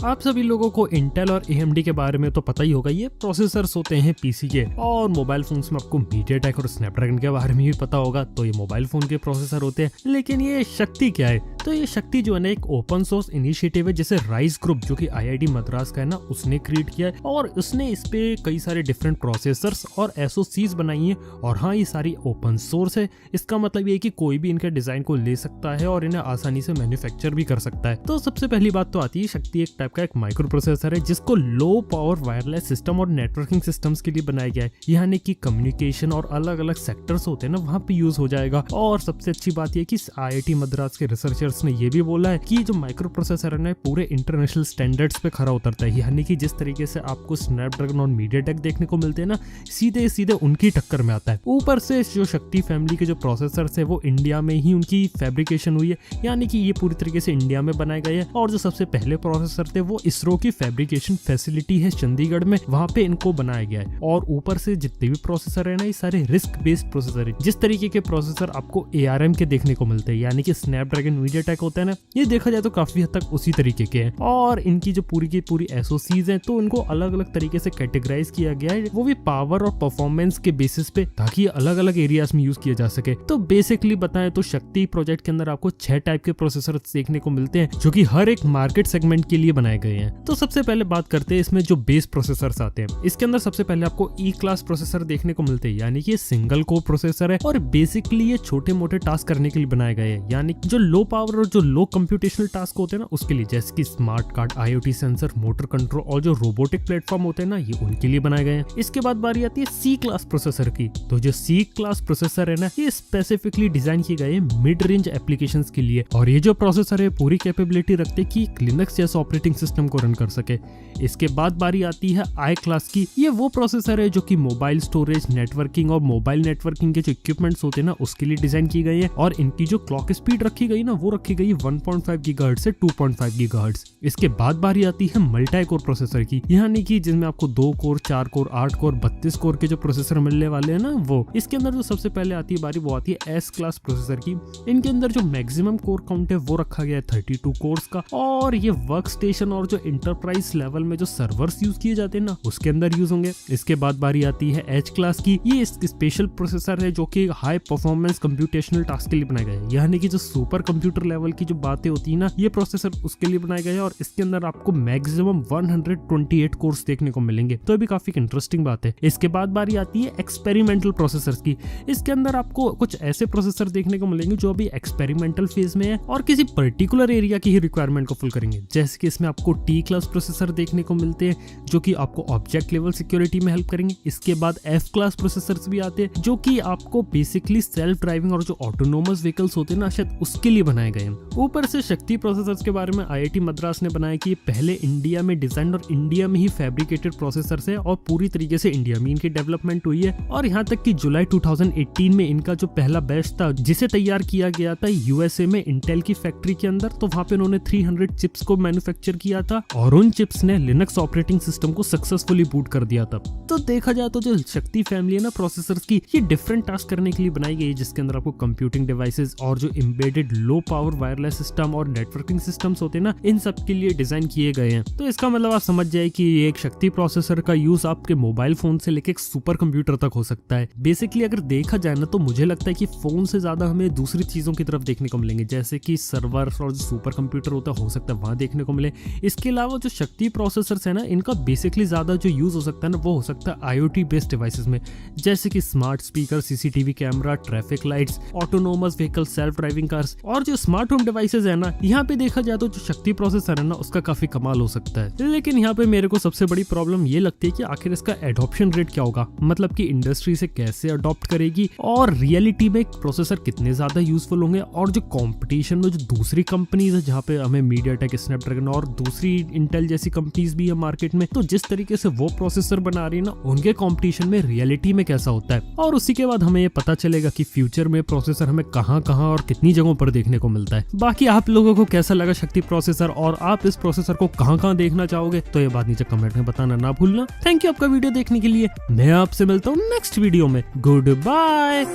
आप सभी लोगों को इंटेल और AMD के बारे में तो पता ही होगा, ये प्रोसेसर्स होते हैं पीसी के। और मोबाइल फोन्स में आपको मीडियाटेक और स्नैपड्रैगन के बारे में भी पता होगा, तो ये मोबाइल फोन के प्रोसेसर होते हैं। लेकिन ये शक्ति क्या है? तो ये शक्ति जो है ना, एक ओपन सोर्स इनिशिएटिव है जिसे राइज ग्रुप, जो कि IIT मद्रास का है ना, उसने क्रिएट किया है। और उसने इस पे कई सारे डिफरेंट प्रोसेसर्स और SoCs बनाई है। और हाँ, ये सारी ओपन सोर्स है। इसका मतलब ये है कि कोई भी इनके डिजाइन को ले सकता है और इन्हें आसानी से मैन्युफैक्चर भी कर सकता है। तो सबसे पहली बात तो आती है, शक्ति एक टाइप का एक माइक्रो प्रोसेसर है जिसको लो पावर वायरलेस सिस्टम और नेटवर्किंग सिस्टम्स के लिए बनाया गया है। यानी कि कम्युनिकेशन और अलग अलग सेक्टर्स होते हैं ना, वहां पे यूज हो जाएगा। और सबसे अच्छी बात यह कि IIT मद्रास के रिसर्चर्स ने ये भी बोला है कि जो माइक्रो प्रोसेसर है ना, पूरे इंटरनेशनल स्टैंडर्ड्स पे खरा उतरता है। यानी कि जिस तरीके से आपको स्नैपड्रैगन और मीडियाटेक देखने को मिलते हैं ना, सीधे सीधे उनकी टक्कर में आता है। ऊपर से जो शक्ति फैमिली के जो प्रोसेसर्स है वो इंडिया में ही उनकी फैब्रिकेशन हुई है। यानी कि ये पूरी तरीके से इंडिया में बनाए गए हैं। और जो सबसे पहले प्रोसेसर थे वो इसरो की फैब्रिकेशन फैसिलिटी है चंडीगढ़ में, वहां पे इनको बनाया गया है। और ऊपर से जितने भी प्रोसेसर है ना, ये सारे रिस्क बेस्ड प्रोसेसर है। जिस तरीके के प्रोसेसर आपको ARM के देखने को मिलते हैं, यानी कि स्नैपड्रैगन मीडियाटेक होता है ना, ये देखा जाए तो काफी हद तक उसी तरीके के हैं। और इनकी जो पूरी की पूरी SoCs हैं, तो इनको अलग अलग तरीके से कैटेगराइज किया गया है, वो भी पावर और परफॉर्मेंस के बेसिस पे, ताकि अलग अलग एरियाज में यूज किया जा सके। तो बेसिकली बताएं तो शक्ति प्रोजेक्ट के अंदर आपको 6 टाइप के प्रोसेसर देखने को मिलते हैं, जो कि हर एक मार्केट सेगमेंट के लिए बनाए गए हैं। तो सबसे पहले बात करते हैं इसमें जो बेस प्रोसेसर्स आते हैं। इसके अंदर सबसे पहले आपको E क्लास प्रोसेसर देखने को मिलते हैं, यानी कि सिंगल कोर प्रोसेसर है। और बेसिकली ये छोटे मोटे टास्क करने के लिए बनाए गए हैं, यानी जो लो पावर और जो लो कंप्यूटेशनल टास्क होते हैं ना, उसके लिए, जैसे कि smart card, IoT sensor, motor control और जो रोबोटिक प्लेटफॉर्म होते हैं ना, ये उनके लिए बनाए गए हैं। इसके बाद बारी आती है C क्लास प्रोसेसर की। तो जो C क्लास प्रोसेसर है ना, ये स्पेसिफिकली डिजाइन किए गए हैं मिड रेंज एप्लीकेशंस के लिए। और ये जो प्रोसेसर है पूरी कैपेबिलिटी रखते हैं कि लिनक्स जैसा ऑपरेटिंग सिस्टम को रन कर सके। इसके बाद बारी आती है I क्लास की। ये वो प्रोसेसर है जो कि मोबाइल स्टोरेज, नेटवर्किंग और मोबाइल नेटवर्किंग के जो इक्विपमेंट्स होते हैं ना, उसके लिए डिजाइन की गई है। और इनकी जो क्लॉक स्पीड रखी गई ना, वो रखी गई 1.5 गीगाहर्ट्ज से 2.5 गीगाहर्ट्ज। इसके बाद बारी आती है मल्टी कोर प्रोसेसर की, यानी कि जिसमें आपको 2 कोर, 4 कोर, 8 कोर, 32 कोर के जो प्रोसेसर मिलने वाले हैं ना, वो। इसके अंदर जो सबसे पहले आती है बारी, वो आती है S क्लास प्रोसेसर की। इनके अंदर जो मैक्सिमम कोर काउंट है वो रखा गया है 32 कोर्स का। और ये वर्क स्टेशन और जो इंटरप्राइज लेवल में जो सर्वर्स यूज किए जाते हैं ना, उसके अंदर यूज होंगे। इसके बाद बारी आती है H क्लास की। ये स्पेशल प्रोसेसर है जो कि हाई परफॉर्मेंस कंप्यूटेशनल टास्क के लिए बनाए गए हैं, यानी कि जो सुपर कंप्यूटर लेवल की जो बातें होती है ना, ये प्रोसेसर उसके लिए बनाए गए हैं। और इसके अंदर आपको मैक्सिमम 128 कोर्स देखने को मिलेंगे, तो भी काफी इंटरेस्टिंग बात है। इसके बाद बारी आती है एक्सपेरिमेंटल प्रोसेसर्स की। इसके अंदर आपको कुछ ऐसे प्रोसेसर देखने को मिलेंगे जो अभी एक्सपेरिमेंटल फेज में है और किसी पर्टिकुलर एरिया की ही रिक्वायरमेंट को फुल करेंगे। जैसे कि इसमें आपको T क्लास प्रोसेसर देखने को मिलते हैं, जो कि आपको ऑब्जेक्ट लेवल सिक्योरिटी में हेल्प करेंगे। इसके बाद F क्लास प्रोसेसर्स भी आते हैं, जो कि आपको बेसिकली सेल्फ ड्राइविंग और जो ऑटोनोमस व्हीकल्स होते हैं ना, शायद उसके लिए बनाए गए हैं। ऊपर से शक्ति प्रोसेसर्स के बारे में IIT मद्रास ने बनाया कि पहले इंडिया में डिजाइन और इंडिया में ही फैब्रिकेटेड प्रोसेसर्स है और पूरी तरीके से इंडिया में इनकी डेवलपमेंट हुई है। और यहाँ तक कि जुलाई 2018 में इनका जो पहला बैच था, जिसे तैयार किया गया था USA में इंटेल की फैक्ट्री के अंदर, तो वहां पे उन्होंने 300 चिप्स को मैन्युफैक्चर किया था। और उन चिप्स ने लिनक्स ऑपरेटिंग सिस्टम को सक्सेसफुली बूट कर दिया था। तो देखा जाए तो जो शक्ति फैमिली है ना प्रोसेसर्स की, ये डिफरेंट टास्क करने के लिए बनाई गई है, जिसके अंदर आपको कंप्यूटिंग डिवाइसेस और जो embedded low power wireless system और नेटवर्किंग सिस्टम्स होते हैं ना, इन सब के लिए डिजाइन किए गए हैं। तो इसका मतलब आप समझ जाए कि ये एक शक्ति प्रोसेसर का यूज आपके मोबाइल फोन से लेके एक सुपर कंप्यूटर तक हो सकता है। बेसिकली अगर देखा जाए ना, तो मुझे लगता है कि फोन से ज्यादा हमें दूसरी चीजों की तरफ देखने को मिलेंगे, जैसे कि सर्वर और जो सुपर कंप्यूटर होता है, हो सकता है वहां देखने को मिले। इसके अलावा जो शक्ति प्रोसेसर्स है ना, इनका बेसिकली ज्यादा जो यूज हो सकता है ना, वो हो सकता है IoT बेस्ड डिवाइसेस में, जैसे कि smart speaker, CCTV camera, traffic lights, autonomous vehicle, self driving cars और जो स्मार्ट होम डिवाइसेस है ना, यहाँ पे देखा जाए तो जो शक्ति प्रोसेसर है ना, उसका काफी कमाल हो सकता है। लेकिन यहाँ पे मेरे को सबसे बड़ी प्रॉब्लम ये लगती है कि आखिर इसका एडॉप्शन रेट क्या होगा, मतलब कि इंडस्ट्री से कैसे अडॉप्ट करेगी और रियलिटी में प्रोसेसर कितने ज्यादा यूजफुल होंगे। और जो कंपटीशन में जो दूसरी कंपनीज है, जहाँ पे हमें मीडियाटेक, स्नैपड्रैगन और दूसरी इंटेल जैसी कंपनीज भी है मार्केट में, तो जिस तरीके से वो प्रोसेसर बना रही है ना, उनके कंपटीशन में रियलिटी में कैसा होता है। और उसी के बाद हमें ये पता चलेगा कि फ्यूचर में प्रोसेसर हमें कहाँ कहाँ और कितनी जगहों पर देखने को मिलता है। बाकी आप लोगों को कैसा लगा शक्ति प्रोसेसर और आप इस प्रोसेसर को कहाँ कहाँ देखना चाहोगे, तो ये बात नीचे कमेंट में बताना ना भूलना। थैंक यू आपका वीडियो देखने के लिए। मैं आपसे मिलता हूँ नेक्स्ट वीडियो में। Good bye.